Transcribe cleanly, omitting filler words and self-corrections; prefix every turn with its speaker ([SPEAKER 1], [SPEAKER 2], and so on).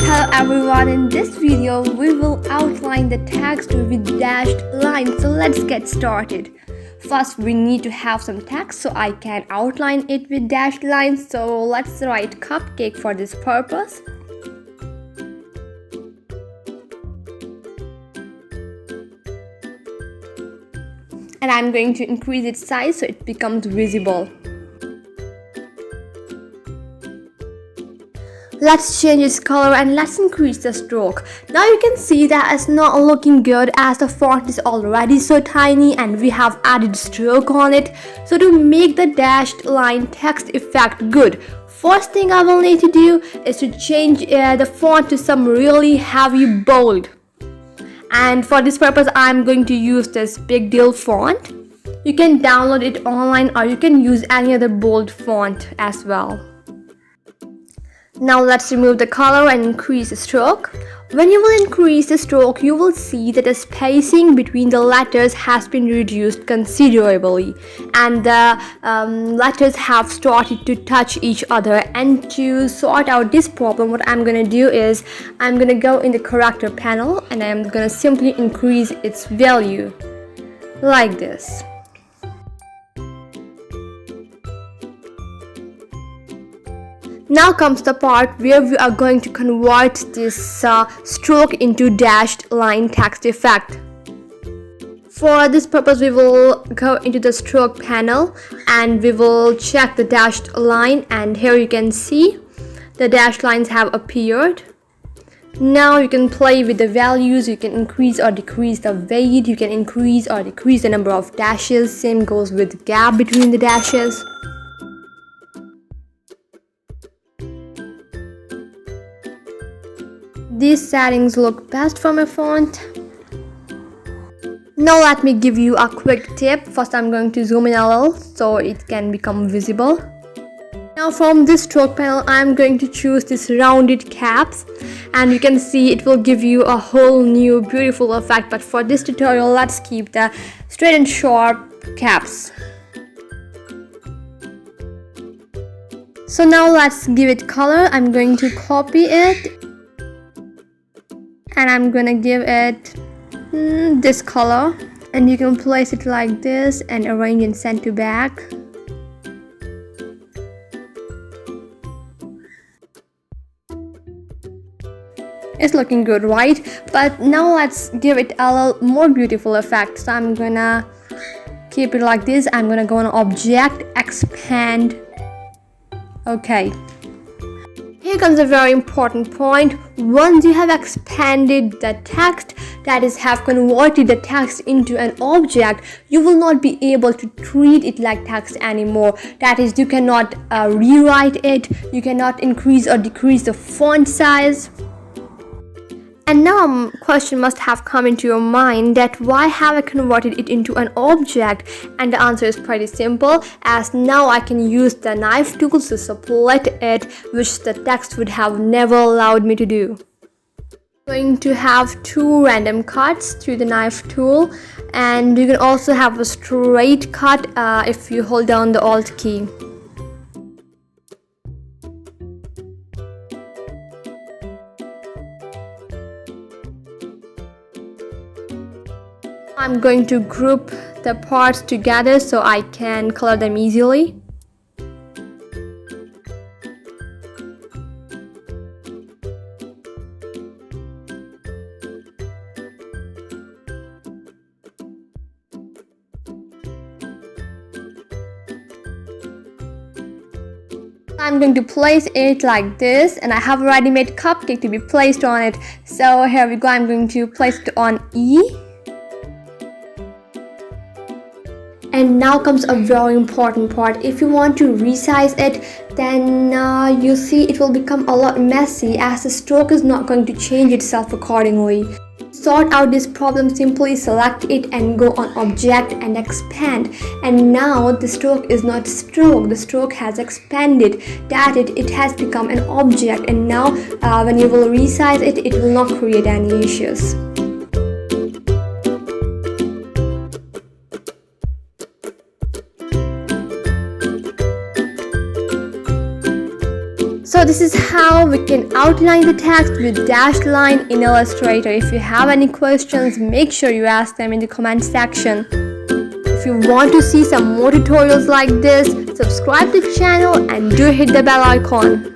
[SPEAKER 1] Hello everyone, in this video we will outline the text with dashed lines, so let's get started. First we need to have some text, so I can outline it with dashed lines. So let's write cupcake for this purpose. And I'm going to increase its size so it becomes visible. Let's change its color and let's increase the stroke. Now you can see that it's not looking good as the font is already so tiny and we have added stroke on it. So to make the dashed line text effect good, first thing I will need to do is to change the font to some really heavy bold. And for this purpose I'm going to use this big deal font. You can download it online or you can use any other bold font as well. Now let's remove the color and increase the stroke. When you will increase the stroke, you will see that the spacing between the letters has been reduced considerably and the letters have started to touch each other. And to sort out this problem, what I'm going to do is I'm going to go in the character panel and I'm going to simply increase its value like this. Now comes the part where we are going to convert this stroke into dashed line text effect. For this purpose we will go into the stroke panel and we will check the dashed line, and here you can see the dashed lines have appeared. Now you can play with the values, you can increase or decrease the weight, you can increase or decrease the number of dashes, same goes with gap between the dashes. These settings look best for my font. Now let me give you a quick tip. First I'm going to zoom in a little so it can become visible. Now from this stroke panel I'm going to choose this rounded caps, and you can see it will give you a whole new beautiful effect, but for this tutorial let's keep the straight and sharp caps. So now let's give it color. I'm going to copy it and I'm gonna give it this color, and you can place it like this and arrange and send to back. It's looking good, right? But now let's give it a little more beautiful effect. So I'm gonna keep it like this. I'm gonna go on object, expand. Okay. Here comes a very important point. Once you have expanded the text, that is, have converted the text into an object, you will not be able to treat it like text anymore. That is, you cannot rewrite it, you cannot increase or decrease the font size. And now a question must have come into your mind that why have I converted it into an object? And the answer is pretty simple, as now I can use the knife tool to split it, which the text would have never allowed me to do. I'm going to have two random cuts through the knife tool, and you can also have a straight cut if you hold down the Alt key. I'm going to group the parts together so I can color them easily. I'm going to place it like this, and I have a ready-made cupcake to be placed on it. So here we go, I'm going to place it on E. And now comes a very important part. If you want to resize it, then you see it will become a lot messy as the stroke is not going to change itself accordingly. Sort out this problem, simply select it and go on object and expand. And now the stroke is not stroke, the stroke has expanded. That it has become an object, and now when you will resize it, it will not create any issues.
[SPEAKER 2] So
[SPEAKER 1] this is how we can outline the text with dashed line in Illustrator. If you have any questions, make sure you ask them in the comment section. If you want to see some more tutorials like this, subscribe to the channel and do hit the bell icon.